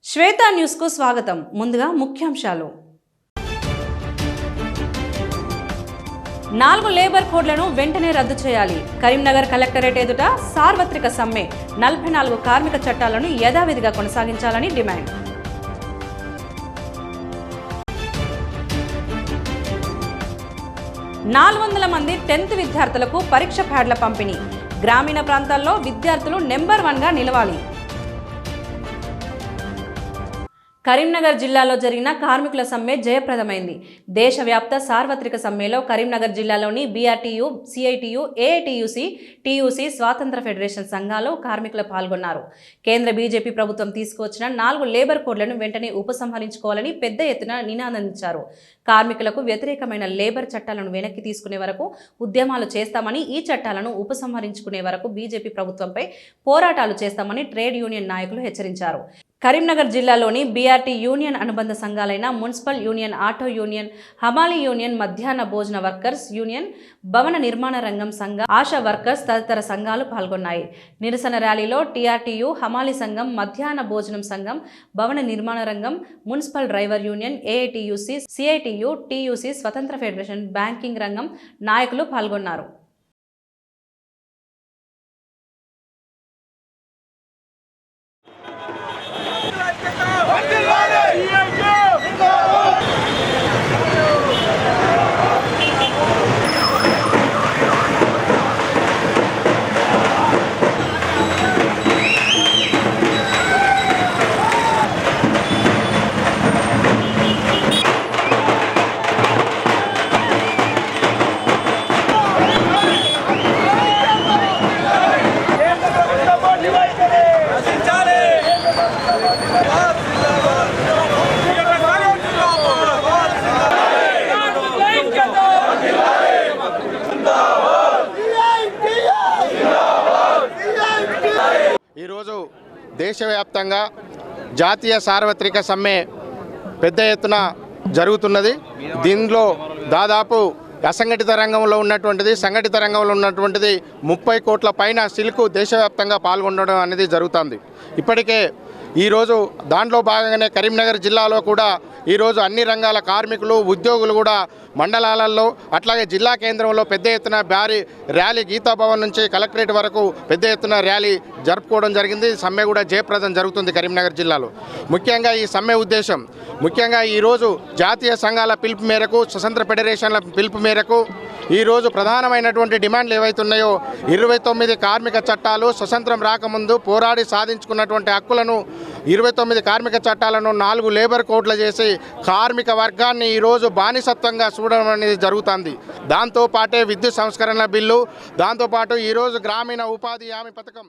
Shweta news కు స్వాగతం. ముందుగా ముఖ్యాంశాలు. 4 లేబర్ కోడ్లను వెంటనే రద్దు చేయాలి. కరీంనగర్ కలెక్టరేట్ ఎదుట సార్వత్రిక సమ్మె. 44 కార్మిక చట్టాలను యథావిధిగా కొనసాగించాలని డిమాండ్. $400 మంది 10th విద్యార్థులకు పరీక్ష ప్యాడ్ల పంపిణీ. గ్రామీణ ప్రాంతాల్లో విద్యార్థులు నెంబర్ 1గా నిలవాలి. కరీంనగర్ జిల్లాలో జరిగిన కార్మికుల సమ్మె జయప్రదమైంది. దేశవ్యాప్త సార్వత్రిక సమ్మెలో కరీంనగర్ జిల్లాలోని బీఆర్టీయూ, సిఐటియు, ఏఐటియుసి, టీయూసీ, స్వాతంత్ర ఫెడరేషన్ సంఘాలు కార్మికులు పాల్గొన్నారు. కేంద్ర బీజేపీ ప్రభుత్వం తీసుకువచ్చిన 4 లేబర్ కోడ్లను వెంటనే ఉపసంహరించుకోవాలని పెద్ద ఎత్తున నినాదించారు. కార్మికులకు వ్యతిరేకమైన లేబర్ చట్టాలను వెనక్కి తీసుకునే వరకు ఉద్యమాలు చేస్తామని, ఈ చట్టాలను ఉపసంహరించుకునే వరకు బీజేపీ ప్రభుత్వంపై పోరాటాలు చేస్తామని ట్రేడ్ యూనియన్ నాయకులు హెచ్చరించారు. కరీంనగర్ జిల్లాలోని బీఆర్టీ యూనియన్ అనుబంధ సంఘాలైన మున్సిపల్ యూనియన్, ఆటో యూనియన్, హమాలీ యూనియన్, మధ్యాహ్న భోజన వర్కర్స్ యూనియన్, భవన నిర్మాణ రంగం సంఘ, ఆశా వర్కర్స్ తదితర సంఘాలు పాల్గొన్నాయి. నిరసన ర్యాలీలో టీఆర్టీయూ, హమాలీ సంఘం, మధ్యాహ్న భోజనం సంఘం, భవన నిర్మాణ రంగం, municipal driver union, AITUC, CITU, TUC, స్వతంత్ర ఫెడరేషన్, బ్యాంకింగ్ రంగం నాయకులు పాల్గొన్నారు. ఈరోజు దేశవ్యాప్తంగా జాతీయ సార్వత్రిక సమ్మె పెద్ద ఎత్తున జరుగుతున్నది. దీనిలో దాదాపు అసంఘటిత రంగంలో ఉన్నటువంటిది, సంఘటిత రంగంలో ఉన్నటువంటిది 30 కోట్ల పైన సిల్కు దేశవ్యాప్తంగా పాల్గొనడం అనేది జరుగుతుంది. ఇప్పటికే ఈరోజు దాంట్లో భాగంగానే కరీంనగర్ జిల్లాలో కూడా ఈరోజు అన్ని రంగాల కార్మికులు, ఉద్యోగులు కూడా మండలాలలో, అట్లాగే జిల్లా కేంద్రంలో పెద్ద ఎత్తున భారీ ర్యాలీ గీతాభవన్ నుంచి కలెక్టరేట్ వరకు పెద్ద ఎత్తున ర్యాలీ జరుపుకోవడం జరిగింది. సమ్మె కూడా జయప్రదం జరుగుతుంది కరీంనగర్ జిల్లాలో. ముఖ్యంగా ఈ సమ్మె ఉద్దేశం, ముఖ్యంగా ఈరోజు జాతీయ సంఘాల పిలుపు మేరకు, స్వతంత్ర ఫెడరేషన్ల పిలుపు మేరకు ఈరోజు ప్రధానమైనటువంటి డిమాండ్లు ఏవైతున్నాయో 29 కార్మిక చట్టాలు స్వతంత్రం రాకముందు పోరాడి సాధించుకున్నటువంటి హక్కులను 29 కార్మిక చట్టాలను 4 లేబర్ కోడ్లు చేసి కార్మిక వర్గాన్ని ఈరోజు బానిసత్వంగా చూడడం అనేది జరుగుతుంది. దాంతోపాటే విద్యుత్ సంస్కరణ బిల్లు, దాంతోపాటు ఈరోజు గ్రామీణ ఉపాధి హామీ పథకం,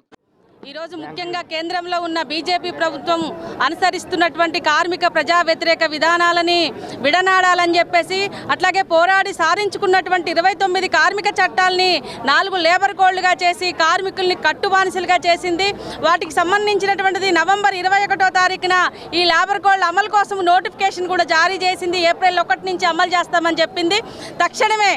ఈరోజు ముఖ్యంగా కేంద్రంలో ఉన్న బీజేపీ ప్రభుత్వం అనుసరిస్తున్నటువంటి కార్మిక ప్రజా వ్యతిరేక విధానాలని విడనాడాలని చెప్పేసి, అట్లాగే పోరాడి సాధించుకున్నటువంటి 29 కార్మిక చట్టాలని 4 లేబర్ కోడ్లుగా చేసి కార్మికుల్ని కట్టుబానిసలుగా చేసింది. వాటికి సంబంధించినటువంటిది నవంబర్ 21వ తారీఖున ఈ లేబర్ కోడ్ల అమలు కోసం నోటిఫికేషన్ కూడా జారీ చేసింది. ఏప్రిల్ 1 నుంచి అమలు చేస్తామని చెప్పింది. తక్షణమే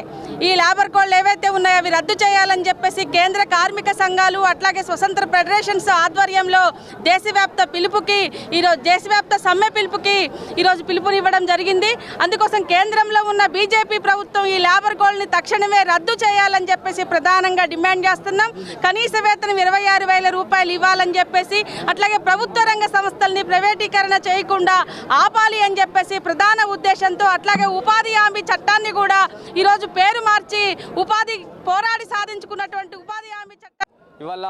ఈ లేబర్ కోడ్లు ఏవైతే ఉన్నాయో అవి రద్దు చేయాలని చెప్పేసి కేంద్ర కార్మిక సంఘాలు, అట్లాగే స్వతంత్ర ఫెడరేషన్స్ ఆధ్వర్యంలో దేశవ్యాప్త పిలుపుకి, ఈరోజు దేశవ్యాప్త సమ్మె పిలుపుకి ఈరోజు పిలుపునివ్వడం జరిగింది. అందుకోసం కేంద్రంలో ఉన్న బీజేపీ ప్రభుత్వం ఈ లేబర్ కోడ్ని తక్షణమే రద్దు చేయాలని చెప్పేసి ప్రధానంగా డిమాండ్ చేస్తున్నాం. కనీస వేతనం 26,000 రూపాయలు ఇవ్వాలని చెప్పేసి, అట్లాగే ప్రభుత్వ రంగ సంస్థల్ని ప్రైవేటీకరణ చేయకుండా ఆపాలి అని చెప్పేసి ప్రధాన ఉద్దేశంతో, అట్లాగే ఉపాధి హామీ చట్టాన్ని కూడా ఈరోజు పేరు మార్చి ఉపాధి పోరాడి సాధించుకున్నటువంటి ఉపాధి హామీ చట్టం ఇవాళ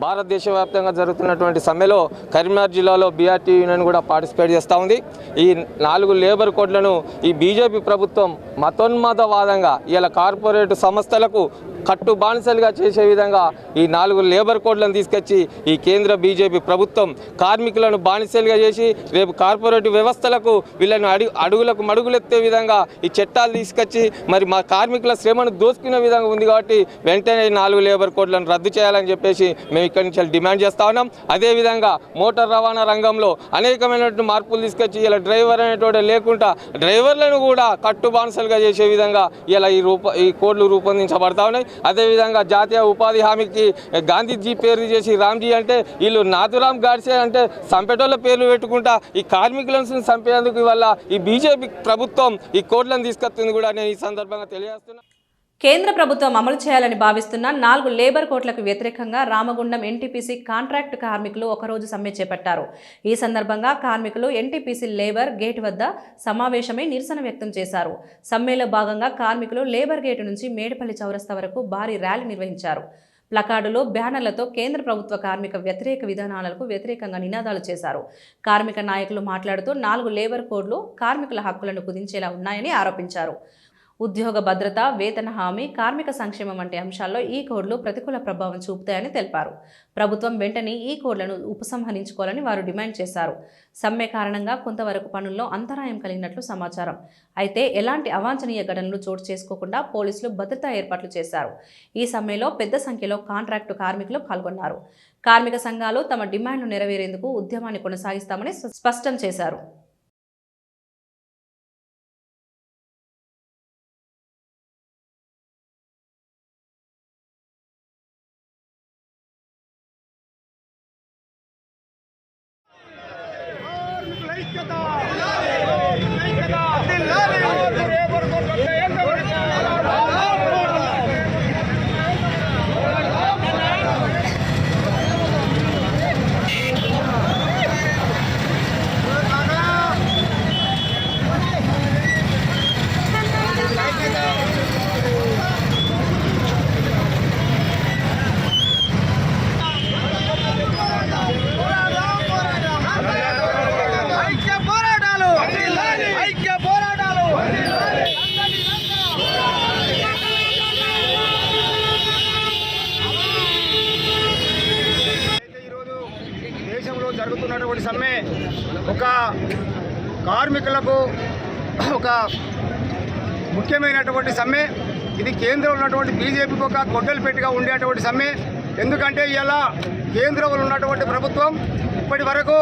భారతదేశ వ్యాప్తంగా జరుగుతున్నటువంటి సమ్మెలో కరీంనగర్ జిల్లాలో బీఆర్టీ యూనియన్ కూడా పార్టిసిపేట్ చేస్తూ ఉంది. ఈ 4 లేబర్ కోడ్లను ఈ బీజేపీ ప్రభుత్వం మతోన్మాదవాదంగా ఇలా కార్పొరేట్ సంస్థలకు కట్టు బానిసలుగా చేసే విధంగా ఈ 4 లేబర్ కోడ్లను తీసుకొచ్చి ఈ కేంద్ర బీజేపీ ప్రభుత్వం కార్మికులను బానిసలుగా చేసి రేపు కార్పొరేటివ్ వ్యవస్థలకు వీళ్ళను అడుగులకు మడుగులెత్తే విధంగా ఈ చట్టాలు తీసుకొచ్చి మరి మా కార్మికుల శ్రమను దోసుకునే విధంగా ఉంది కాబట్టి వెంటనే 4 లేబర్ కోడ్లను రద్దు చేయాలని చెప్పేసి మేము ఇక్కడి నుంచి డిమాండ్ చేస్తా ఉన్నాం. అదేవిధంగా మోటార్ రవాణా రంగంలో అనేకమైనటువంటి మార్పులు తీసుకొచ్చి ఇలా డ్రైవర్ అనేటువంటి లేకుండా డ్రైవర్లను కూడా కట్టు బానిసలుగా చేసే విధంగా ఇలా ఈ కోడ్లు రూపొందించబడతా ఉన్నాయి. అదేవిధంగా జాతీయ ఉపాధి హామీకి గాంధీజీ పేరు చేసి రామ్జీ అంటే వీళ్ళు నాథురామ్ గాడ్సే అంటే సంపేటోళ్ళ పేర్లు పెట్టుకుంటా ఈ కార్మికులను చంపేందుకు ఇవాళ ఈ బీజేపీ ప్రభుత్వం ఈ కోడ్లను తీసుకొస్తుంది కూడా నేను ఈ సందర్భంగా తెలియజేస్తున్నా. కేంద్ర ప్రభుత్వం అమలు చేయాలని భావిస్తున్న 4 లేబర్ కోడ్లకు వ్యతిరేకంగా రామగుండం ఎన్టీపీసీ కాంట్రాక్టు కార్మికులు ఒకరోజు సమ్మె చేపట్టారు. ఈ సందర్భంగా కార్మికులు ఎన్టీపీసీ లేబర్ గేట్ వద్ద సమావేశమై నిరసన వ్యక్తం చేశారు. సమ్మెలో భాగంగా కార్మికులు లేబర్ గేటు నుంచి మేడపల్లి చౌరస్తా వరకు భారీ ర్యాలీ నిర్వహించారు. ప్లకార్డులు, బ్యానర్లతో కేంద్ర ప్రభుత్వ కార్మిక వ్యతిరేక విధానాలకు వ్యతిరేకంగా నినాదాలు చేశారు. కార్మిక నాయకులు మాట్లాడుతూ 4 లేబర్ కోడ్లు కార్మికుల హక్కులను కుదించేలా ఉన్నాయని ఆరోపించారు. ఉద్యోగ భద్రత, వేతన హామీ, కార్మిక సంక్షేమం వంటి అంశాల్లో ఈ కోడ్లు ప్రతికూల ప్రభావం చూపుతాయని తెలిపారు. ప్రభుత్వం వెంటనే ఈ కోడ్లను ఉపసంహరించుకోవాలని వారు డిమాండ్ చేశారు. సమ్మె కారణంగా కొంతవరకు పనుల్లో అంతరాయం కలిగినట్లు సమాచారం. అయితే ఎలాంటి అవాంఛనీయ ఘటనలు చోటు చేసుకోకుండా పోలీసులు భద్రతా ఏర్పాట్లు చేశారు. ఈ సమ్మెలో పెద్ద సంఖ్యలో కాంట్రాక్టు కార్మికులు పాల్గొన్నారు. కార్మిక సంఘాలు తమ డిమాండ్లు నెరవేరేందుకు ఉద్యమాన్ని కొనసాగిస్తామని స్పష్టం చేశారు. జరుగుతున్నటువంటి సమ్మె ఒక కార్మికులకు ఒక ముఖ్యమైనటువంటి సమ్మె. ఇది కేంద్రంలో ఉన్నటువంటి బీజేపీకి ఒక గొడ్డలి పెట్టిగా ఉండేటువంటి సమ్మె. ఎందుకంటే ఇలా కేంద్రంలో ఉన్నటువంటి ప్రభుత్వం ఇప్పటి వరకు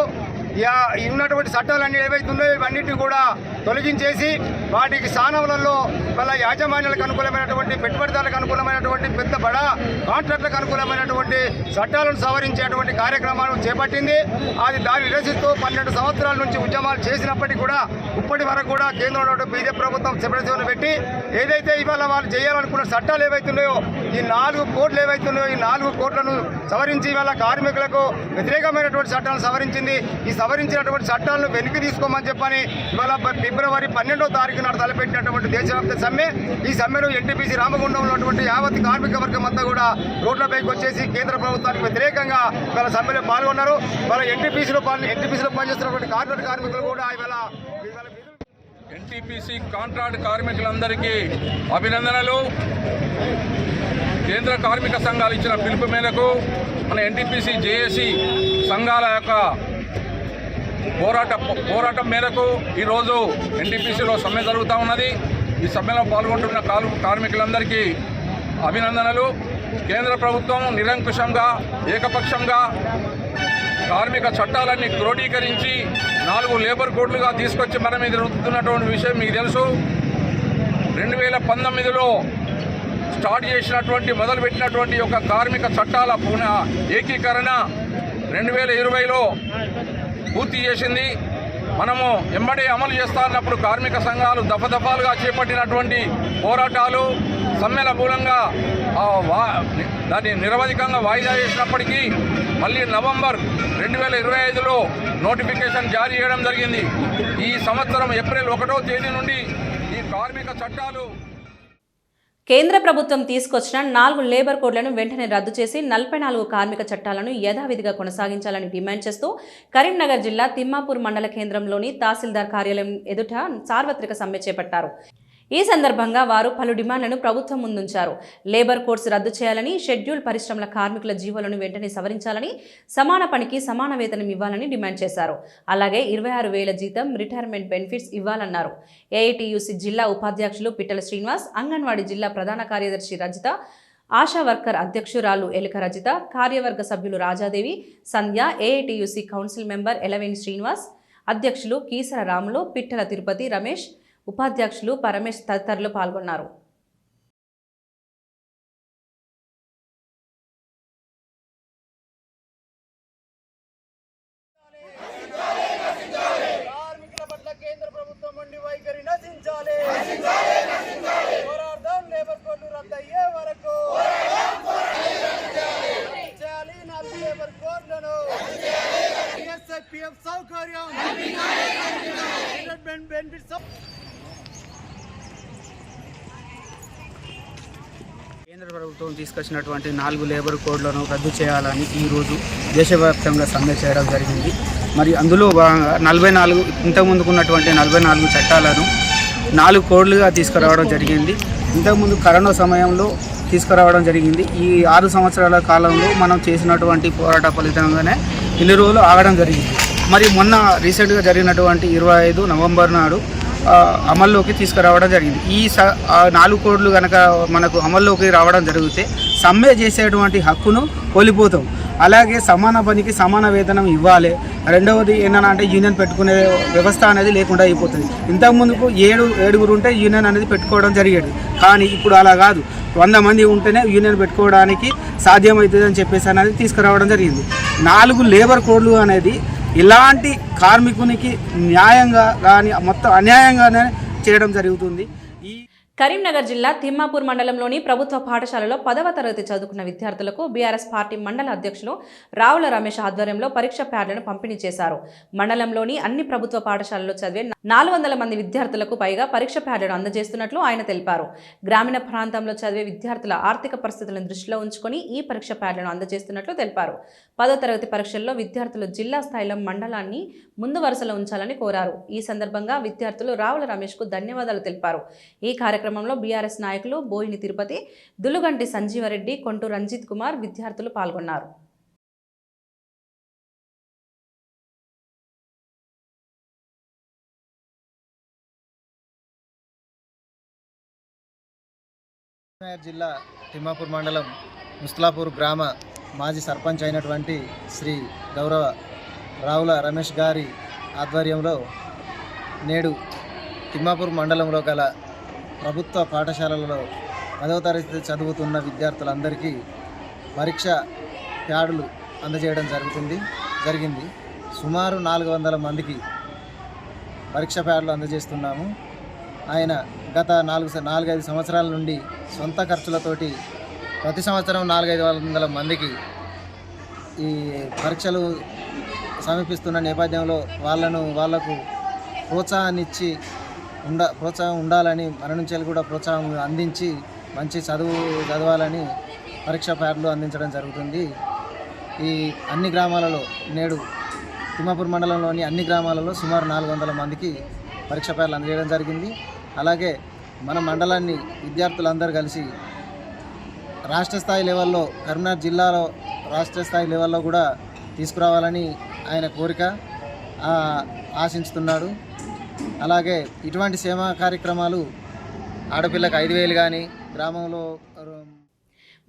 ఉన్నటువంటి చట్టాలన్నీ ఏవైతే ఉన్నాయో ఇవన్నిటిని కూడా తొలగించేసి వాటికి స్థానాలలో వాళ్ళ యాజమాన్యాలకు అనుకూలమైనటువంటి, పెట్టుబడిదారులకు అనుకూలమైనటువంటి, పెద్ద బడా కాంట్రాక్టులకు అనుకూలమైనటువంటి చట్టాలను సవరించేటువంటి కార్యక్రమాలను చేపట్టింది. అది దాన్ని నిరసిస్తూ 12 సంవత్సరాల నుంచి ఉద్యమాలు చేసినప్పటికీ కూడా ఇప్పటి వరకు కూడా కేంద్రంలో బీజేపీ ప్రభుత్వం సెపరేషన్ పెట్టి ఏదైతే ఇవాళ వాళ్ళు చేయాలనుకున్న చట్టాలు ఏవైతున్నాయో ఈ 4 కోడ్లు ఏవైతున్నాయో ఈ 4 కోడ్లను సవరించి ఇవాళ కార్మికులకు వ్యతిరేకమైనటువంటి చట్టాలను సవరించింది. ఈ సవరించినటువంటి చట్టాలను వెనక్కి తీసుకోమని చెప్పని ఇవాళ ఫిబ్రవరి 12వ తారీఖు నాడు తలపెట్టినటువంటి దేశవ్యాప్త సమ్మె. ఈ సమ్మెను ఎన్టీపీసీ రామగుండంలో ఉన్నటువంటి యావత్ కార్మిక వర్గం అంతా కూడా రోడ్లపైకి వచ్చేసి కేంద్ర ప్రభుత్వానికి వ్యతిరేకంగా ఇవాళ సమ్మెలో పాల్గొన్నారు. వాళ్ళ ఎన్టీపీసీలో పనిచేస్తున్నటువంటి కార్పొరేట్ కార్మికులు కూడా ఇవాళ ఎన్టీపీసీ కాంట్రాక్ట్ కార్మికులందరికీ అభినందనలు. కేంద్ర కార్మిక సంఘాలు ఇచ్చిన పిలుపు మేరకు మన ఎన్టీపీసీ జేఏసీ సంఘాల యొక్క పోరాటం మేరకు ఈరోజు ఎన్టీపీసీలో సమ్మె జరుగుతూ ఉన్నది. ఈ సమ్మెలో పాల్గొంటున్న కార్మికులందరికీ అభినందనలు. కేంద్ర ప్రభుత్వం నిరంకుశంగా, ఏకపక్షంగా కార్మిక చట్టాలన్నీ క్రోడీకరించి 4 లేబర్ కోడ్లుగా తీసుకొచ్చి మన మీద రుద్దుతున్నటువంటి విషయం మీకు తెలుసు. 2019లో స్టార్ట్ చేసినటువంటి మొదలుపెట్టినటువంటి ఒక కార్మిక చట్టాల ఏకీకరణ 2020లో పూర్తి చేసింది. మనము ఎంబడే అమలు చేస్తా ఉన్నప్పుడు కార్మిక సంఘాలు దఫదఫాలుగా చేపట్టినటువంటి పోరాటాలు సమ్మెల మూలంగా దాన్ని నిరవధికంగా వాయిదా చేసినప్పటికీ మళ్ళీ నవంబర్ 2025లో నోటిఫికేషన్ జారీ చేయడం జరిగింది. ఈ సంవత్సరం ఏప్రిల్ 1వ తేదీ నుండి ఈ కార్మిక చట్టాలు కేంద్ర ప్రభుత్వం తీసుకొచ్చిన 4 లేబర్ కోడ్లను వెంటనే రద్దు చేసి 44 కార్మిక చట్టాలను యథావిధిగా కొనసాగించాలని డిమాండ్ చేస్తూ కరీంనగర్ జిల్లా తిమ్మాపూర్ మండల కేంద్రంలోని తహసీల్దార్ కార్యాలయం ఎదుట సార్వత్రిక సమ్మె చేపట్టారు. ఈ సందర్భంగా వారు పలు డిమాండ్లను ప్రభుత్వం ముందుంచారు. లేబర్ కోడ్స్ రద్దు చేయాలని, షెడ్యూల్ పరిశ్రమల కార్మికుల జీవోలను వెంటనే సవరించాలని, సమాన పనికి సమాన వేతనం ఇవ్వాలని డిమాండ్ చేశారు. అలాగే 26,000 జీతం, రిటైర్మెంట్ బెనిఫిట్స్ ఇవ్వాలన్నారు. ఏఐటీయూసీ జిల్లా ఉపాధ్యక్షులు పిట్టల శ్రీనివాస్, అంగన్వాడీ జిల్లా ప్రధాన కార్యదర్శి రజిత, ఆశా వర్కర్ అధ్యక్షురాలు ఎలుక రజిత, కార్యవర్గ సభ్యులు రాజాదేవి, సంధ్య, ఏఐటీయూసీ కౌన్సిల్ మెంబర్ ఎలవేని శ్రీనివాస్, అధ్యక్షులు కీసర రాములు, పిట్టల తిరుపతి, రమేష్, ఉపాధ్యక్షులు పరమేష్ తదితరులు పాల్గొన్నారు. కార్మికుల పట్ల కేంద్ర ప్రభుత్వం ఉండి వైఖరి నశించాలి. పోరాడదాం లేబర్ కోడ్లు రద్దయ్యే వరకు. చేయాలి 4 లేబర్ కోడ్లను. PF సౌకర్యం, రిటైర్మెంట్ బెనిఫిట్స్. కేంద్ర ప్రభుత్వం తీసుకొచ్చినటువంటి 4 లేబర్ కోడ్లను రద్దు చేయాలని ఈరోజు దేశవ్యాప్తంగా సమ్మె చేయడం జరిగింది. మరి అందులో భాగంగా 44 ఇంతకుముందుకున్నటువంటి 44 చట్టాలను 4 కోడ్లుగా తీసుకురావడం జరిగింది. ఇంతకుముందు కరోనా సమయంలో తీసుకురావడం జరిగింది. ఈ 6 సంవత్సరాల కాలంలో మనం చేసినటువంటి పోరాట ఫలితంగానే ఇన్ని రోజులు ఆగడం జరిగింది. మరి మొన్న రీసెంట్గా జరిగినటువంటి 25 నవంబర్ నాడు అమల్లోకి తీసుకురావడం జరిగింది. ఈ 4 కోడ్లు కనుక మనకు అమల్లోకి రావడం జరిగితే సమ్మె చేసేటువంటి హక్కును కోల్పోతాం. అలాగే సమాన పనికి సమాన వేతనం ఇవ్వాలి. రెండవది ఏంటంటే యూనియన్ పెట్టుకునే వ్యవస్థ అనేది లేకుండా అయిపోతుంది. ఇంతకుముందుకు 7 ఉంటే యూనియన్ అనేది పెట్టుకోవడం జరిగేది. కానీ ఇప్పుడు అలా కాదు, 100 మంది ఉంటేనే యూనియన్ పెట్టుకోవడానికి సాధ్యమవుతుంది అని చెప్పేసి అనేది తీసుకురావడం జరిగింది. 4 లేబర్ కోడ్లు అనేది ఇలాంటి కార్మికునికి న్యాయంగా కానీ మొత్తం అన్యాయంగానే చేయడం జరుగుతుంది. కరీంనగర్ జిల్లా తిమ్మాపూర్ మండలంలోని ప్రభుత్వ పాఠశాలలో 10వ తరగతి చదువుకున్న విద్యార్థులకు బీఆర్ఎస్ పార్టీ మండల అధ్యక్షులు రావుల రమేష్ ఆధ్వర్యంలో పరీక్ష ప్యాడ్లను పంపిణీ చేశారు. మండలంలోని అన్ని ప్రభుత్వ పాఠశాలల్లో చదివే 400 మంది విద్యార్థులకు పైగా పరీక్ష ప్యాడ్లను అందజేస్తున్నట్లు ఆయన తెలిపారు. గ్రామీణ ప్రాంతంలో చదివే విద్యార్థుల ఆర్థిక పరిస్థితులను దృష్టిలో ఉంచుకొని ఈ పరీక్ష ప్యాడ్లను అందజేస్తున్నట్లు తెలిపారు. 10వ తరగతి పరీక్షల్లో విద్యార్థులు జిల్లా స్థాయిలో మండలాన్ని ముందు వరుసలో ఉంచాలని కోరారు. ఈ సందర్భంగా విద్యార్థులు రావుల రమేష్కు ధన్యవాదాలు తెలిపారు. ఈ కార్యక్రమంలో బీఆర్ఎస్ నాయకులు బోయిని తిరుపతి, దులుగంటి సంజీవరెడ్డి, కొంటూ రంజిత్ కుమార్ విద్యార్థులు పాల్గొన్నారు. జిల్లా తిమ్మాపూర్ మండలం ముస్లాపూర్ గ్రామ మాజీ సర్పంచ్ అయినటువంటి శ్రీ గౌరవ రావుల రమేష్ గారి ఆధ్వర్యంలో నేడు తిమ్మాపూర్ మండలంలో గల ప్రభుత్వ పాఠశాలలలో 10వ తరగతి చదువుతున్న విద్యార్థులందరికీ పరీక్ష ప్యాడులు అందజేయడం జరిగింది. సుమారు 400 మందికి పరీక్ష ప్యాడులు అందజేస్తున్నాము. ఆయన గత 4-5 సంవత్సరాల నుండి సొంత ఖర్చులతోటి ప్రతి సంవత్సరం 400-500 మందికి ఈ పరీక్షలు సమీపిస్తున్న నేపథ్యంలో వాళ్లకు ప్రోత్సాహాన్నిచ్చి ప్రోత్సాహం ఉండాలని మన నుంచి కూడా ప్రోత్సాహం అందించి మంచి చదవాలని పరీక్ష ప్యాడ్లు అందించడం జరుగుతుంది. ఈ అన్ని గ్రామాలలో నేడు తిమ్మాపూర్ మండలంలోని అన్ని గ్రామాలలో సుమారు 400 మందికి పరీక్ష ప్యాడ్లు అందజేయడం జరిగింది. అలాగే మన మండలాన్ని విద్యార్థులందరూ కలిసి రాష్ట్ర స్థాయి లెవెల్లో కరీంనగర్ జిల్లాలో రాష్ట్ర స్థాయి లెవెల్లో కూడా తీసుకురావాలని ఆయన కోరిక ఆశించుతున్నాడు. అలాగే ఇటువంటి సేవా కార్యక్రమాలు ఆడపిల్లకు 5,000 కానీ గ్రామంలో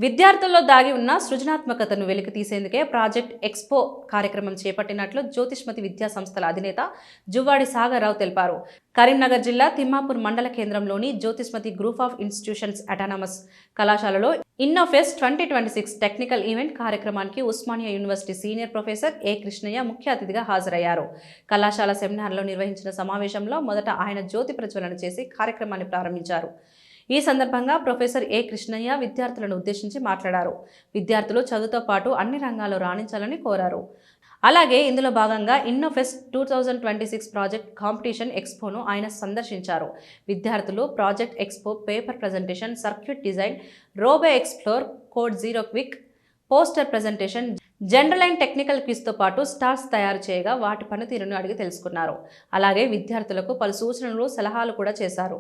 విద్యార్థుల్లో దాగి ఉన్న సృజనాత్మకతను వెలికి తీసేందుకే ప్రాజెక్ట్ ఎక్స్పో కార్యక్రమం చేపట్టినట్లు జ్యోతిష్మతి విద్యా సంస్థల అధినేత జువ్వాడి సాగర్రావు తెలిపారు. కరీంనగర్ జిల్లా తిమ్మాపూర్ మండల కేంద్రంలోని Jyothishmathi group of institutions autonomous కళాశాలలో ఇన్నోఫెస్ట్ 2026 టెక్నికల్ ఈవెంట్ కార్యక్రమానికి ఉస్మానియా యూనివర్సిటీ సీనియర్ ప్రొఫెసర్ ఏ కృష్ణయ్య ముఖ్య అతిథిగా హాజరయ్యారు. కళాశాల సెమినార్లో నిర్వహించిన సమావేశంలో మొదట ఆయన జ్యోతి ప్రజ్వలన చేసి కార్యక్రమాన్ని ప్రారంభించారు. ఈ సందర్భంగా ప్రొఫెసర్ ఏ కృష్ణయ్య విద్యార్థులను ఉద్దేశించి మాట్లాడారు. విద్యార్థులు చదువుతో పాటు అన్ని రంగాల్లో రాణించాలని కోరారు. అలాగే ఇందులో భాగంగా ఇన్నోఫెస్ట్ 2026 ప్రాజెక్ట్ కాంపిటీషన్ ఎక్స్పోను ఆయన సందర్శించారు. విద్యార్థులు project expo paper presentation, circuit design, robo explore, code zero quick, poster presentation, general and technical క్విజ్తో పాటు స్టార్స్ తయారు చేయగా వాటి పనితీరును అడిగి తెలుసుకున్నారు. అలాగే విద్యార్థులకు పలు సూచనలు సలహాలు కూడా చేశారు.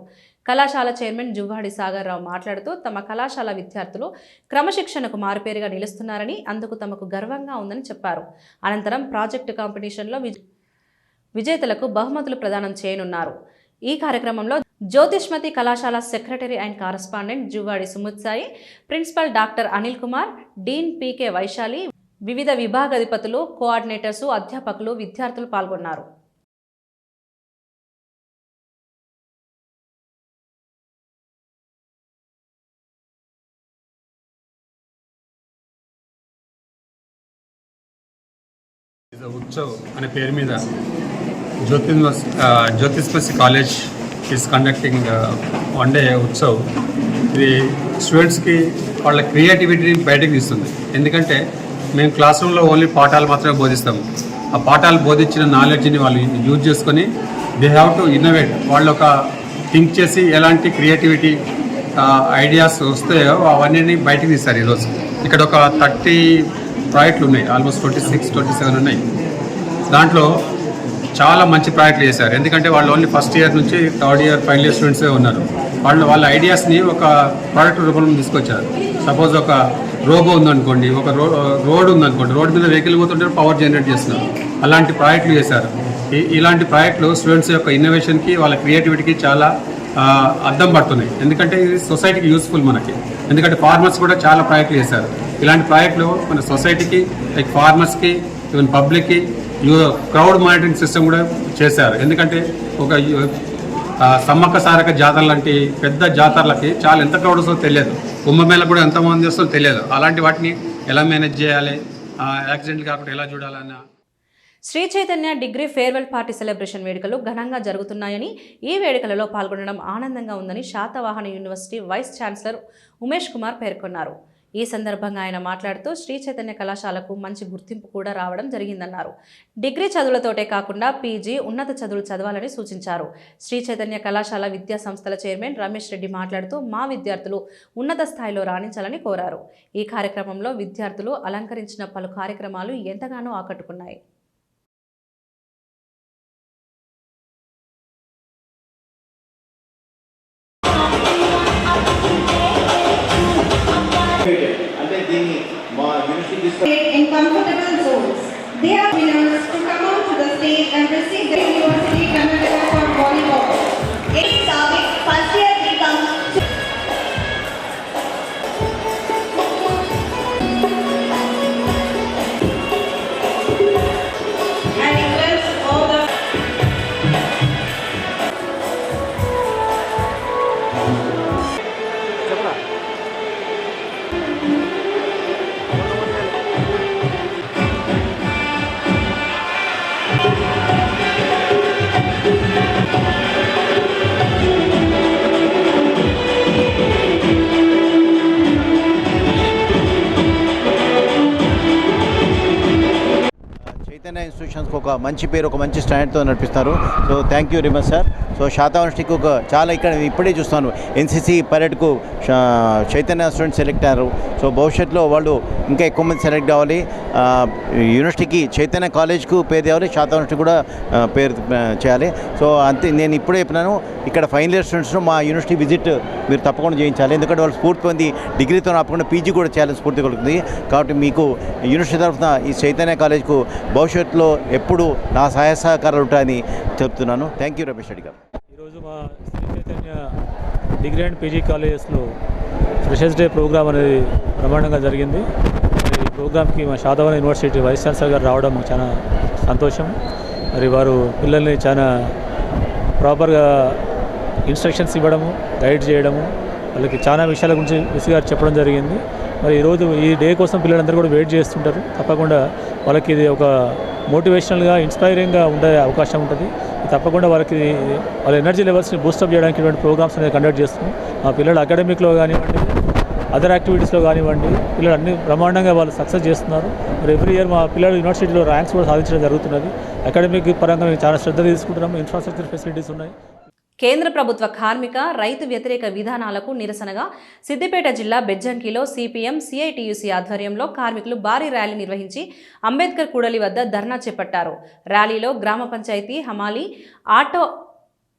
కళాశాల చైర్మన్ జువ్వాడి సాగర్ రావు మాట్లాడుతూ తమ కళాశాల విద్యార్థులు క్రమశిక్షణకు మారుపేరుగా నిలుస్తున్నారని, అందుకు తమకు గర్వంగా ఉందని చెప్పారు. అనంతరం ప్రాజెక్టు కాంపిటీషన్లో విజేతలకు బహుమతులు ప్రదానం చేయనున్నారు. ఈ కార్యక్రమంలో జ్యోతిష్మతి కళాశాల secretary and correspondent Juvvadi Sumuthsai, principal doctor Anil Kumar, dean PK Vaishali, వివిధ విభాగాధిపతులు, కోఆర్డినేటర్స్, అధ్యాపకులు, విద్యార్థులు పాల్గొన్నారు. ఉత్సవ్ అనే పేరు మీద Jyothishmathi college is conducting one day Utsav. ఇది స్టూడెంట్స్కి వాళ్ళ క్రియేటివిటీని బయటకు తీస్తుంది. ఎందుకంటే మేము క్లాస్ రూమ్లో ఓన్లీ పాఠాలు మాత్రమే బోధిస్తాము. ఆ పాఠాలు బోధించిన నాలెడ్జ్ని వాళ్ళు యూజ్ చేసుకొని దే హ్యావ్ టు ఇన్నోవేట్. వాళ్ళు ఒక థింక్ చేసి ఎలాంటి క్రియేటివిటీ ఐడియాస్ వస్తాయో అవన్నీ బయటకు తీస్తారు. ఈరోజు ఇక్కడ ఒక 30 ప్రాజెక్టులు ఉన్నాయి, ఆల్మోస్ట్ 26-27 ఉన్నాయి. దాంట్లో చాలా మంచి ప్రాజెక్టులు చేశారు. ఎందుకంటే వాళ్ళు ఓన్లీ ఫస్ట్ ఇయర్ నుంచి థర్డ్ ఇయర్ ఫైనల్ ఇయర్ స్టూడెంట్సే ఉన్నారు. వాళ్ళ ఐడియాస్ని ఒక ప్రాజెక్ట్ రూపంలో తీసుకొచ్చారు. సపోజ్ ఒక రోబో ఉందనుకోండి, ఒక రోడ్ ఉందనుకోండి, రోడ్ మీద వెహికల్ పోతుంటే పవర్ జనరేట్ చేస్తున్నారు. అలాంటి ప్రాజెక్టులు చేశారు. ఇలాంటి ప్రాజెక్టులు స్టూడెంట్స్ యొక్క ఇన్నోవేషన్కి, వాళ్ళ క్రియేటివిటీకి చాలా అద్దం పడుతున్నాయి. ఎందుకంటే ఇది సొసైటీకి యూస్ఫుల్ మనకి. ఎందుకంటే ఫార్మర్స్ కూడా చాలా ప్రాజెక్టులు చేశారు. ఇలాంటి ప్రాజెక్టులు మన సొసైటీకి, లైక్ ఫార్మర్స్కి, ఈవెన్ పబ్లిక్కి క్రౌడ్ మానిటరింగ్ సిస్టమ్ కూడా చేశారు. ఎందుకంటే ఒక సమ్మక్క సారక జాతర లాంటి పెద్ద జాతరలకి చాలా ఎంత క్రౌడ్ వస్తుందో తెలియదు, కుంభమేళ కూడా ఎంతమంది వస్తుందో తెలియదు. అలాంటి వాటిని ఎలా మేనేజ్ చేయాలి, యాక్సిడెంట్ కాకుండా ఎలా చూడాలన్న. Sri Chaitanya degree farewell party celebration వేడుకలు ఘనంగా జరుగుతున్నాయని, ఈ వేడుకలలో పాల్గొనడం ఆనందంగా ఉందని Satavahana university vice chancellor Umesh Kumar పేర్కొన్నారు. ఈ సందర్భంగా ఆయన మాట్లాడుతూ శ్రీ చైతన్య కళాశాలకు మంచి గుర్తింపు కూడా రావడం జరిగిందన్నారు. డిగ్రీ చదువులతోటే కాకుండా పీజీ, ఉన్నత చదువులు చదవాలని సూచించారు. శ్రీ చైతన్య కళాశాల విద్యా సంస్థల చైర్మన్ రమేష్ రెడ్డి మాట్లాడుతూ మా విద్యార్థులు ఉన్నత స్థాయిలో రాణించాలని కోరారు. ఈ కార్యక్రమంలో విద్యార్థులు అలంకరించిన పలు కార్యక్రమాలు ఎంతగానో ఆకట్టుకున్నాయి. In comfortable zones. They are winners to come out to the stage and receive the University Karnataka for volleyball. In Savik, first year becomes and request all the Chaitanya ఇన్స్టిట్యూషన్స్కి ఒక మంచి పేరు, ఒక మంచి స్టాండర్డ్తో నడిపిస్తారు. So thank you very much sir. So శాతవాహనకి ఒక చాలా ఇక్కడ ఇప్పుడే చూస్తాను ఎన్సీసీ పరేడ్కు చైతన్య స్టూడెంట్స్ సెలెక్ట్ అయ్యారు. సో భవిష్యత్తులో వాళ్ళు ఇంకా ఎక్కువ మంది సెలెక్ట్ కావాలి. యూనివర్సిటీకి చైతన్య కాలేజ్కు పేరు తేవాలి, శాతవాహనకి కూడా పేరు చేయాలి. సో అంతే, నేను ఇప్పుడే చెప్పినాను, ఇక్కడ ఫైనల్ ఇయర్ స్టూడెంట్స్ను మా యూనివర్సిటీ విజిట్ మీరు తప్పకుండా చేయించాలి. ఎందుకంటే వాళ్ళు స్ఫూర్తి పొంది డిగ్రీతో ఆపకుండా పీజీ కూడా చేయాలని స్ఫూర్తి కలుగుతుంది. కాబట్టి మీకు యూనివర్సిటీ తరఫున ఈ చైతన్య కాలేజ్కు భవిష్యత్తులో ఎప్పుడు నా సహాయ సహకారాలు ఉంటాయని చెప్తున్నాను. థ్యాంక్ యూ రమేష్ రెడ్డి గారు. ఈరోజు మా Sri Chaitanya degree and PG కాలేజెస్లో ఫ్రెషర్స్ డే ప్రోగ్రామ్ అనేది బ్రహ్మాండంగా జరిగింది. ఈ ప్రోగ్రామ్కి మా శాతవాహన యూనివర్సిటీ వైస్ ఛాన్సలర్ గారు రావడం మాకు చాలా సంతోషం. మరి వారు పిల్లల్ని చాలా ప్రాపర్గా ఇన్స్ట్రక్షన్స్ ఇవ్వడము, గైడ్ చేయడము, వాళ్ళకి చాలా విషయాల గురించి మిస్ గారు చెప్పడం జరిగింది. మరి ఈరోజు ఈ డే కోసం పిల్లలందరూ కూడా వెయిట్ చేస్తుంటారు. తప్పకుండా వాళ్ళకి ఇది ఒక మోటివేషనల్గా, ఇన్స్పైరింగ్గా ఉండే అవకాశం ఉంటుంది. తప్పకుండా వాళ్ళకి వాళ్ళ ఎనర్జీ లెవెల్స్ని బూస్టప్ చేయడానికి ఇటువంటి ప్రోగ్రామ్స్ అనేది కండక్ట్ చేస్తున్నాం. మా పిల్లలు అకాడమిక్లో కానివ్వండి, అదర్ యాక్టివిటీస్లో కానివ్వండి, పిల్లలు అన్ని బ్రహ్మాండంగా వాళ్ళు సక్సెస్ చేస్తున్నారు. మరి ఎవ్రీ ఇయర్ మా పిల్లలు యూనివర్సిటీలో ర్యాంక్స్ కూడా సాధించడం జరుగుతున్నది. అకాడమిక్ పరంగా మేము చాలా శ్రద్ధ తీసుకుంటున్నాము. ఇన్ఫ్రాస్ట్రక్చర్ ఫెసిలిటీస్ ఉన్నాయి. కేంద్ర ప్రభుత్వ కార్మిక రైతు వ్యతిరేక విధానాలకు నిరసనగా సిద్దిపేట జిల్లా బెజ్జంకిలో సిపిఎం సిఐటియుసి ఆధ్వర్యంలో కార్మికులు భారీ ర్యాలీ నిర్వహించి అంబేద్కర్ కూడలి వద్ద ధర్నా చేపట్టారు. ర్యాలీలో గ్రామ పంచాయతీ, హమాలి, ఆటో,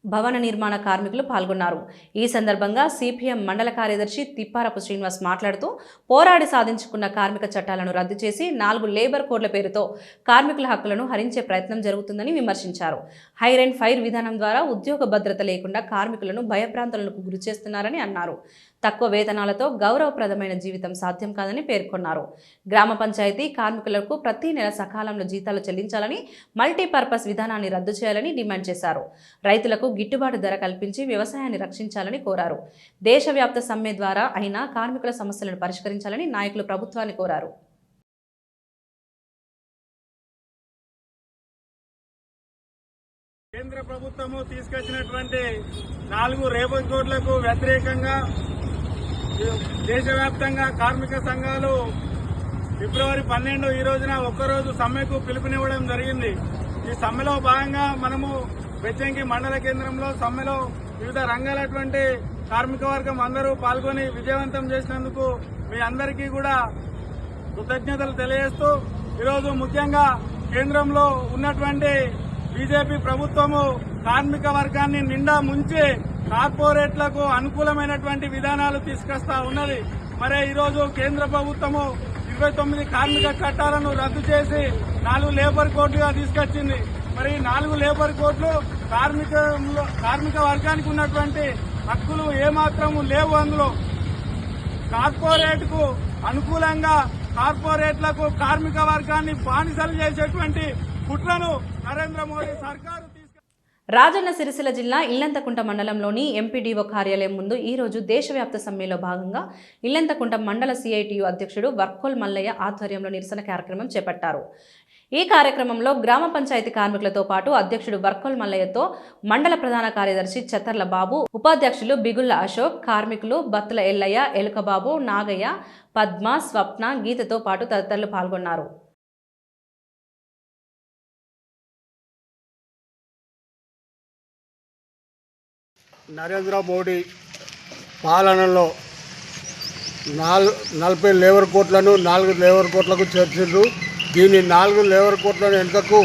భవన నిర్మాణ కార్మికులు పాల్గొన్నారు. ఈ సందర్భంగా సిపిఎం మండల కార్యదర్శి తిప్పారపు శ్రీనివాస్ మాట్లాడుతూ పోరాడి సాధించుకున్న కార్మిక చట్టాలను రద్దు చేసి 4 లేబర్ కోడ్ల పేరుతో కార్మికుల హక్కులను హరించే ప్రయత్నం జరుగుతుందని విమర్శించారు. హైర్ అండ్ ఫైర్ విధానం ద్వారా ఉద్యోగ భద్రత లేకుండా కార్మికులను భయప్రాంతాలకు గురిచేస్తున్నారని అన్నారు. తక్కువ వేతనాలతో గౌరవప్రదమైన జీవితం సాధ్యం కాదని పేర్కొన్నారు. గ్రామ పంచాయతీ కార్మికులకు ప్రతి నెల సకాలంలో జీతాలు చెల్లించాలని, మల్టీపర్పస్ విధానాన్ని రద్దు చేయాలని డిమాండ్ చేశారు. రైతులకు గిట్టుబాటు ధర కల్పించి వ్యవసాయాన్ని రక్షించాలని కోరారు. దేశవ్యాప్త సమ్మె ద్వారా అయినా కార్మికుల సమస్యలను పరిష్కరించాలని నాయకులు ప్రభుత్వాన్ని కోరారు. కేంద్ర ప్రభుత్వము తీసుకొచ్చినటువంటి 4 లేబర్ కోడ్లకు వ్యతిరేకంగా దేశవ్యాప్తంగా కార్మిక సంఘాలు ఫిబ్రవరి 12 ఈ రోజున ఒక్కరోజు సమ్మెకు పిలుపునివ్వడం జరిగింది. ఈ సమ్మెలో భాగంగా మనము బెజ్జంకి మండల కేంద్రంలో సమ్మెలో వివిధ రంగాలటువంటి కార్మిక వర్గం అందరూ పాల్గొని విజయవంతం చేసినందుకు మీ అందరికీ కూడా కృతజ్ఞతలు తెలియజేస్తూ ఈరోజు ముఖ్యంగా కేంద్రంలో ఉన్నటువంటి బీజేపీ ప్రభుత్వము కార్మిక వర్గాన్ని నిండా ముంచి కార్పొరేట్లకు అనుకూలమైనటువంటి విధానాలు తీసుకొస్తా ఉన్నది. మరి ఈరోజు కేంద్ర ప్రభుత్వము 29 కార్మిక చట్టాలను రద్దు చేసి 4 లేబర్ కోడ్లుగా తీసుకొచ్చింది. మరి 4 లేబర్ కోడ్లు కార్మిక వర్గానికి ఉన్నటువంటి హక్కులు ఏమాత్రము లేవు. అందులో కార్పొరేట్కు అనుకూలంగా కార్పొరేట్లకు కార్మిక వర్గాన్ని బానిసలు చేసేటువంటి కుట్రను నరేంద్ర మోడీ సర్కారు రాజన్న సిరిసిల్ల జిల్లా ఇల్లంతకుంట మండలంలోని ఎంపీడీఓ కార్యాలయం ముందు ఈరోజు దేశవ్యాప్త సమ్మెలో భాగంగా ఇల్లంతకుంట మండల సిఐటియు అధ్యక్షుడు వర్కోల్ మల్లయ్య ఆధ్వర్యంలో నిరసన కార్యక్రమం చేపట్టారు. ఈ కార్యక్రమంలో గ్రామ పంచాయతీ కార్మికులతో పాటు అధ్యక్షుడు వర్కోల్ మల్లయ్యతో మండల ప్రధాన కార్యదర్శి చతర్ల బాబు, ఉపాధ్యక్షులు బిగుళ్ల అశోక్, కార్మికులు బత్తుల ఎల్లయ్య, ఎలుకబాబు, నాగయ్య, పద్మ, స్వప్న, గీతతో పాటు తదితరులు పాల్గొన్నారు. నరేంద్ర మోడీ పాలనలో 40 లేబర్ కోట్లను 4 లేబర్ కోట్లకు చేర్చిండ్రు. దీన్ని 4 లేబర్ కోట్లను వెనుకకు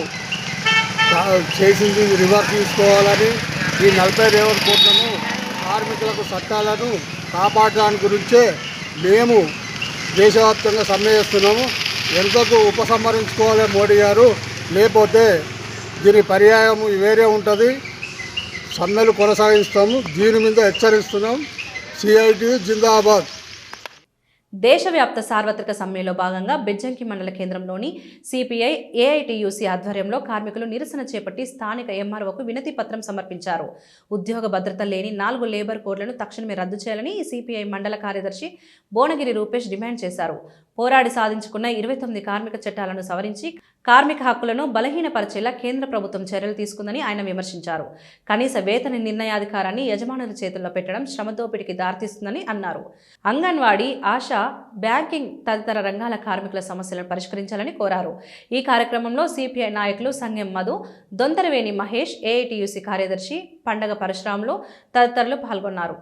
చేసింది రివర్స్ తీసుకోవాలని, ఈ 40 లేబర్ కోట్లను కార్మికులకు చట్టాలను కాపాడడానికి గురించే మేము దేశవ్యాప్తంగా సమ్మె చేస్తున్నాము. వెనుకకు ఉపసంహరించుకోవాలి మోడీ గారు, లేకపోతే దీని పర్యాయం వేరే ఉంటుంది. సమ్మెలు కొనసాగిస్తాము. దీని మీద హెచ్చరిస్తున్నాం. సిఐటి జిందాబాద్. దేశవ్యాప్త సార్వత్రిక సమ్మెలో భాగంగా బెజ్జంకి మండల కేంద్రంలోని సిపిఐ ఏఐటియుసి ఆధ్వర్యంలో కార్మికులు నిరసన చేపట్టి స్థానిక ఎంఆర్ఓకు వినతి పత్రం సమర్పించారు. ఉద్యోగ భద్రత లేని 4 లేబర్ కోడ్లను తక్షణమే రద్దు చేయాలని సిపిఐ మండల కార్యదర్శి బోనగిరి రూపేష్ డిమాండ్ చేశారు. పోరాడి సాధించుకున్న 29 కార్మిక చట్టాలను సవరించి కార్మిక హక్కులను బలహీనపరిచేలా కేంద్ర ప్రభుత్వం చర్యలు తీసుకుందని ఆయన విమర్శించారు. కనీస వేతన నిర్ణయాధికారాన్ని యజమానుల చేతుల్లో పెట్టడం శ్రమ దోపిడీకి దారితీస్తుందని అన్నారు. అంగన్వాడీ, ఆశా, బ్యాంకింగ్ తదితర రంగాల కార్మికుల సమస్యలను పరిష్కరించాలని కోరారు. ఈ కార్యక్రమంలో సిపిఐ నాయకులు సంగెం మధు, దొంతరవేణి మహేష్, ఏఐటియుసి కార్యదర్శి పండగ పరశురాములు తదితరులు పాల్గొన్నారు.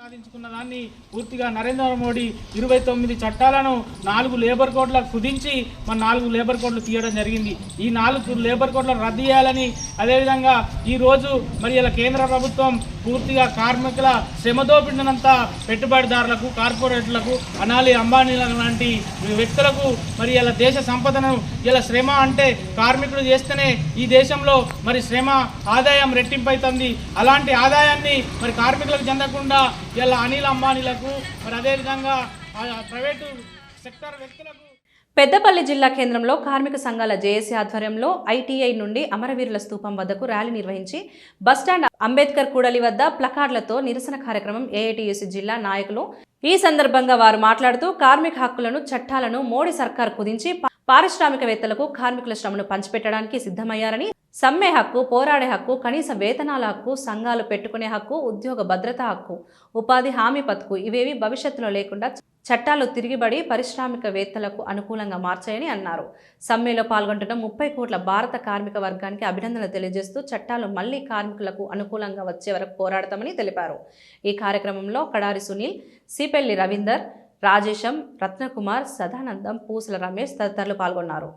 సాధించుకున్న దాన్ని పూర్తిగా నరేంద్ర మోడీ 29 చట్టాలను 4 లేబర్ కోడ్లకు కుదించి మన 4 లేబర్ కోడ్లు తీయడం జరిగింది. ఈ 4 లేబర్ కోడ్లను రద్దు చేయాలని, అదేవిధంగా ఈరోజు మరి ఇలా కేంద్ర ప్రభుత్వం పూర్తిగా కార్మికుల శ్రమదోపిడినంతా పెట్టుబడిదారులకు, కార్పొరేట్లకు, అనాలి అంబానీల లాంటి వ్యక్తులకు మరి ఇలా దేశ సంపదను ఇలా శ్రమ అంటే కార్మికులు చేస్తేనే ఈ దేశంలో మరి శ్రమ ఆదాయం రెట్టింపవుతుంది. అలాంటి ఆదాయాన్ని మరి కార్మికులకు చెందకుండా ఇలా అనిల్ అంబానీలకు మరి అదేవిధంగా ప్రైవేటు సెక్టర్ వ్యక్తులకు. పెద్దపల్లి జిల్లా కేంద్రంలో కార్మిక సంఘాల జేఏసీ ఆధ్వర్యంలో ఐటీఐ నుండి అమరవీరుల స్తూపం వద్దకు ర్యాలీ నిర్వహించి బస్టాండ్ అంబేద్కర్ కూడలి వద్ద ప్లకార్డులతో నిరసన కార్యక్రమం ఏఐటీయూసీ జిల్లా నాయకులు. ఈ సందర్భంగా వారు మాట్లాడుతూ కార్మిక హక్కులను, చట్టాలను మోడీ సర్కార్ కుదించి పారిశ్రామికవేత్తలకు కార్మికుల శ్రమను పంచిపెట్టడానికి సిద్ధమయ్యారని, సమ్మె హక్కు, పోరాడే హక్కు, కనీస వేతనాల హక్కు, సంఘాలు పెట్టుకునే హక్కు, ఉద్యోగ భద్రత హక్కు, ఉపాధి హామీ పథకు ఇవేవి భవిష్యత్తులో లేకుండా చట్టాలు తిరిగిబడి పారిశ్రామికవేత్తలకు అనుకూలంగా మార్చాయని అన్నారు. సమ్మెలో పాల్గొంటున్న 30 కోట్ల భారత కార్మిక వర్గానికి అభినందనలు తెలియజేస్తూ చట్టాలు మళ్లీ కార్మికులకు అనుకూలంగా వచ్చే వరకు పోరాడతామని తెలిపారు. ఈ కార్యక్రమంలో కడారి సునీల్, సిపెల్లి రవీందర్, రాజేశం, రత్నకుమార్, సదానందం, పూసల రమేష్ తదితరులు పాల్గొన్నారు.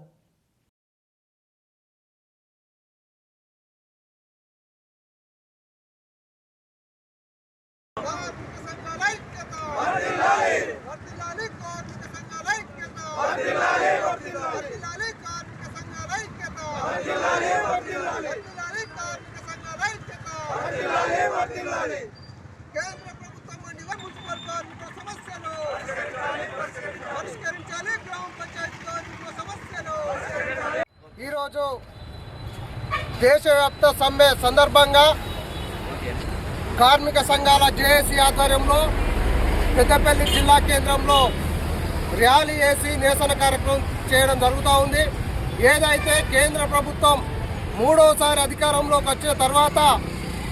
ఈరోజు దేశవ్యాప్త సమ్మె సందర్భంగా కార్మిక సంఘాల జేఏసీ ఆధ్వర్యంలో పెద్దపల్లి జిల్లా కేంద్రంలో ర్యాలీ వేసి నిరసన కార్యక్రమం చేయడం జరుగుతూ ఉంది. ఏదైతే కేంద్ర ప్రభుత్వం మూడోసారి అధికారంలోకి వచ్చిన తర్వాత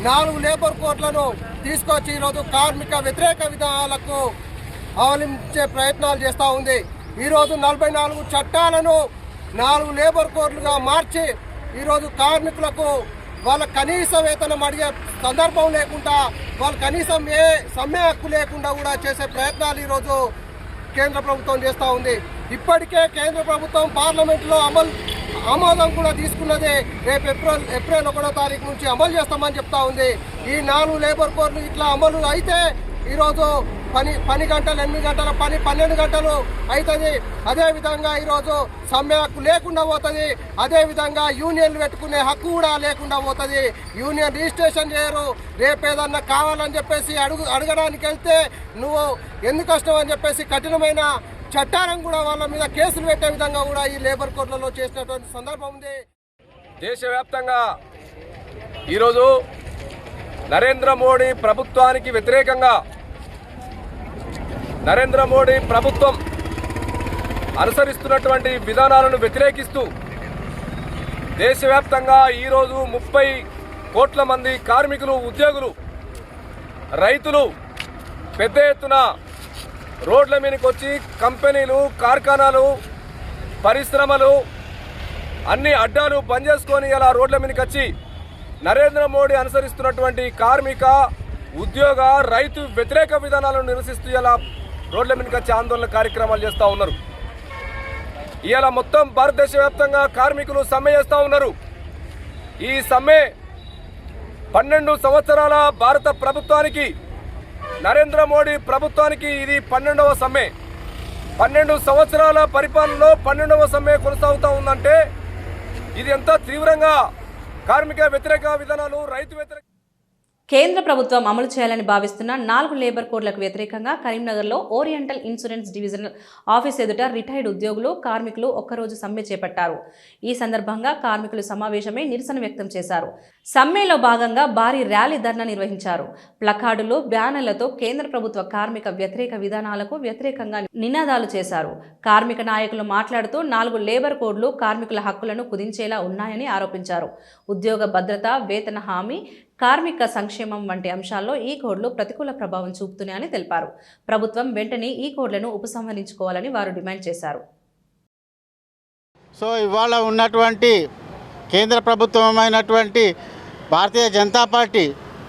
4 లేబర్ కోడ్లను తీసుకొచ్చి ఈరోజు కార్మిక వ్యతిరేక విధానాలకు అవలంబించే ప్రయత్నాలు చేస్తూ ఉంది. ఈరోజు 44 చట్టాలను 4 లేబర్ కోడ్లుగా మార్చి ఈరోజు కార్మికులకు వాళ్ళ కనీస వేతనం అడిగే సందర్భం లేకుండా, వాళ్ళ కనీసం ఏ సమ్మె హక్కు లేకుండా కూడా చేసే ప్రయత్నాలు ఈరోజు కేంద్ర ప్రభుత్వం చేస్తూ ఉంది. ఇప్పటికే కేంద్ర ప్రభుత్వం పార్లమెంట్లో ఆమోదం కూడా తీసుకున్నది. రేపు ఏప్రిల్ 1వ తారీఖు నుంచి అమలు చేస్తామని చెప్తా ఉంది. ఈ 4 లేబర్ కోడ్లు ఇట్లా అమలు అయితే ఈరోజు పని గంటలు 8 గంటల పని 12 గంటలు అవుతుంది. అదేవిధంగా ఈరోజు సమ్మె హక్కు లేకుండా పోతుంది. అదేవిధంగా యూనియన్లు పెట్టుకునే హక్కు కూడా లేకుండా పోతుంది. యూనియన్ రిజిస్ట్రేషన్ చేయరు. రేపు ఏదన్నా కావాలని చెప్పేసి అడగడానికి వెళ్తే నువ్వు ఎందుకు వస్తావు అని చెప్పేసి కఠినమైన చట్టాలను కూడా వాళ్ళ మీద కేసులు పెట్టే విధంగా కూడా ఈ లేబర్ కోడ్లలో చేసినటువంటి సందర్భం ఉంది. దేశవ్యాప్తంగా ఈరోజు నరేంద్ర మోడీ ప్రభుత్వానికి వ్యతిరేకంగా నరేంద్ర మోడీ ప్రభుత్వం అనుసరిస్తున్నటువంటి విధానాలను వ్యతిరేకిస్తూ దేశవ్యాప్తంగా ఈరోజు 30 కోట్ల మంది కార్మికులు, ఉద్యోగులు, రైతులు పెద్ద ఎత్తున రోడ్ల మీదకి వచ్చి కంపెనీలు, కార్ఖానాలు, పరిశ్రమలు అన్ని అడ్డాలు బంద్ చేసుకొని ఇలా రోడ్ల మీదకి వచ్చి నరేంద్ర మోడీ అనుసరిస్తున్నటువంటి కార్మిక, ఉద్యోగ, రైతు వ్యతిరేక విధానాలను నిరసిస్తూ ఇలా రోడ్ల మీదకి వచ్చి ఆందోళన కార్యక్రమాలు చేస్తూ ఉన్నారు. ఇవాళ మొత్తం భారతదేశ వ్యాప్తంగా కార్మికులు సమ్మె చేస్తూ ఉన్నారు. ఈ సమ్మె 12 సంవత్సరాల భారత ప్రభుత్వానికి, నరేంద్ర మోడీ ప్రభుత్వానికి ఇది 12వ సమ్మె. 12 సంవత్సరాల పరిపాలనలో 12వ సమ్మె కొనసాగుతూ ఉందంటే ఇది ఎంత తీవ్రంగా కార్మిక వ్యతిరేక విధానాలు, రైతు వ్యతిరేక. కేంద్ర ప్రభుత్వం అమలు చేయాలని భావిస్తున్న 4 లేబర్ కోడ్లకు వ్యతిరేకంగా కరీంనగర్లో ఓరియంటల్ ఇన్సూరెన్స్ డివిజనల్ ఆఫీస్ ఎదుట రిటైర్డ్ ఉద్యోగులు, కార్మికులు ఒక్కరోజు సమ్మె చేపట్టారు. ఈ సందర్భంగా కార్మికులు సమావేశమై నిరసన వ్యక్తం చేశారు. సమ్మెలో భాగంగా భారీ ర్యాలీ ధర్నా నిర్వహించారు. ప్లకార్డులు, బ్యానర్లతో కేంద్ర ప్రభుత్వ కార్మిక వ్యతిరేక విధానాలకు వ్యతిరేకంగా నినాదాలు చేశారు. కార్మిక నాయకులు మాట్లాడుతూ 4 లేబర్ కోడ్లు కార్మికుల హక్కులను కుదించేలా ఉన్నాయని ఆరోపించారు. ఉద్యోగ భద్రత, వేతన హామీ, కార్మిక సంక్షేమం వంటి అంశాల్లో ఈ కోడ్లు ప్రతికూల ప్రభావం చూపుతున్నాయని తెలిపారు. ప్రభుత్వం వెంటనే ఈ కోడ్లను ఉపసంహరించుకోవాలని వారు డిమాండ్ చేశారు. సో ఇవాళ ఉన్నటువంటి కేంద్ర ప్రభుత్వమైనటువంటి భారతీయ జనతా పార్టీ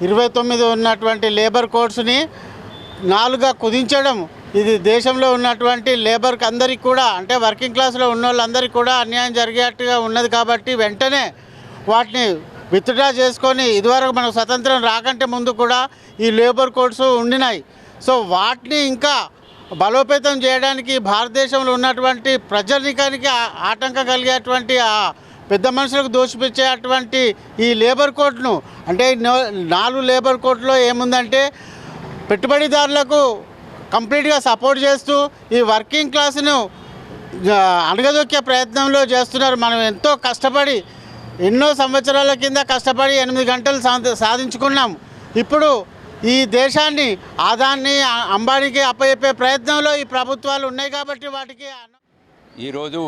29 ఉన్నటువంటి లేబర్ కోడ్స్ని 4గా కుదించడం ఇది దేశంలో ఉన్నటువంటి లేబర్కి అందరికీ కూడా, అంటే వర్కింగ్ క్లాస్లో ఉన్న వాళ్ళందరికీ కూడా అన్యాయం జరిగేట్టుగా ఉన్నది. కాబట్టి వెంటనే వాటిని విత్డ్రా చేసుకొని, ఇదివరకు మనకు స్వతంత్రం రాకంటే ముందు కూడా ఈ లేబర్ కోడ్స్ ఉండినాయి. సో వాటిని ఇంకా బలోపేతం చేయడానికి భారతదేశంలో ఉన్నటువంటి ప్రజానీకానికి ఆటంకం కలిగేటువంటి ఆ పెద్ద మనుషులకు దోషిపించేటువంటి ఈ లేబర్ కోడ్ను, అంటే 4 లేబర్ కోడ్లో ఏముందంటే పెట్టుబడిదారులకు కంప్లీట్గా సపోర్ట్ చేస్తూ ఈ వర్కింగ్ క్లాస్ను అణగదొక్కే ప్రయత్నంలో చేస్తున్నారు. మనం ఎంతో కష్టపడి, ఎన్నో సంవత్సరాల కింద కష్టపడి 8 గంటలు సాధించుకున్నాం. ఇప్పుడు ఈ దేశాన్ని ఆదాన్ని అంబానీకి అప్పచెప్పే ప్రయత్నంలో ఈ ప్రభుత్వాలు ఉన్నాయి. కాబట్టి వాటికి ఈరోజు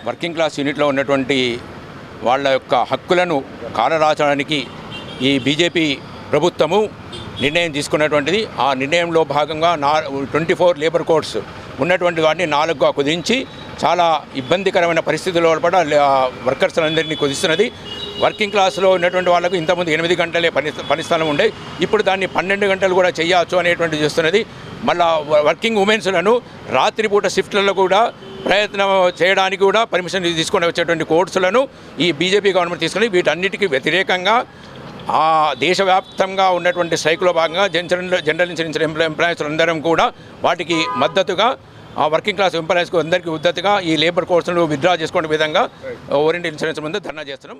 వర్కింగ్ క్లాస్ యూనిట్లో ఉన్నటువంటి వాళ్ళ యొక్క హక్కులను కాలరాచడానికి ఈ బీజేపీ ప్రభుత్వము నిర్ణయం తీసుకున్నటువంటిది. ఆ నిర్ణయంలో భాగంగా 24 లేబర్ కోడ్స్ ఉన్నటువంటి వాటిని 4గా కుదించి చాలా ఇబ్బందికరమైన పరిస్థితుల్లో వర్కర్స్లందరినీ కుదిస్తున్నది. వర్కింగ్ క్లాస్లో ఉన్నటువంటి వాళ్ళకు ఇంతకుముందు 8 గంటలే పనిస్థలం ఉండే, ఇప్పుడు దాన్ని 12 గంటలు కూడా చేయవచ్చు అనేటువంటి చేస్తున్నది. మళ్ళా వర్కింగ్ ఉమెన్స్లను రాత్రిపూట షిఫ్ట్లలో కూడా ప్రయత్నం చేయడానికి కూడా పర్మిషన్ తీసుకొని వచ్చేటువంటి కోర్సులను ఈ బీజేపీ గవర్నమెంట్ తీసుకుని వీటన్నిటికీ వ్యతిరేకంగా దేశవ్యాప్తంగా ఉన్నటువంటి స్ట్రైక్లో భాగంగా జనరల్ ఇన్సూరెన్స్ ఎంప్లాయీస్ అందరం కూడా వాటికి మద్దతుగా వర్కింగ్ క్లాస్ ఎంప్లాయీస్కు అందరికీ మద్దతుగా ఈ లేబర్ కోర్సును విత్డ్రా చేసుకునే విధంగా ఓరియంట్ ఇన్సూరెన్స్ ముందు ధర్నా చేస్తున్నాం.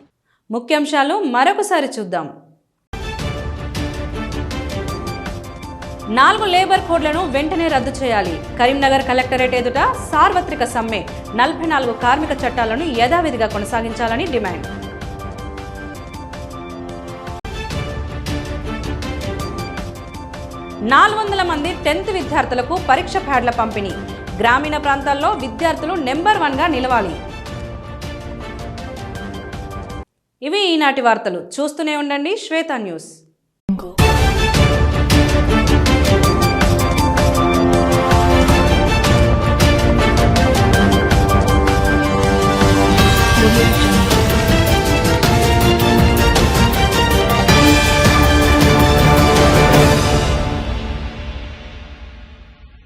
ముఖ్యాంశాలు మరొకసారి చూద్దాం. 4 లేబర్ కోడ్లను వెంటనే రద్దు చేయాలి. కరీంనగర్ కలెక్టరేట్ ఎదుట సార్వత్రిక సమ్మె. 44 కార్మిక చట్టాలను యథావిధిగా కొనసాగించాలని డిమాండ్. $400 మంది 10th విద్యార్థులకు పరీక్ష ప్యాడ్ల పంపిణీ. గ్రామీణ ప్రాంతాల్లో విద్యార్థులు నెంబర్ 1గా నిలవాలి. ఇవి ఈనాటి వార్తలు. చూస్తూనే ఉండండి శ్వేత న్యూస్. Thank you.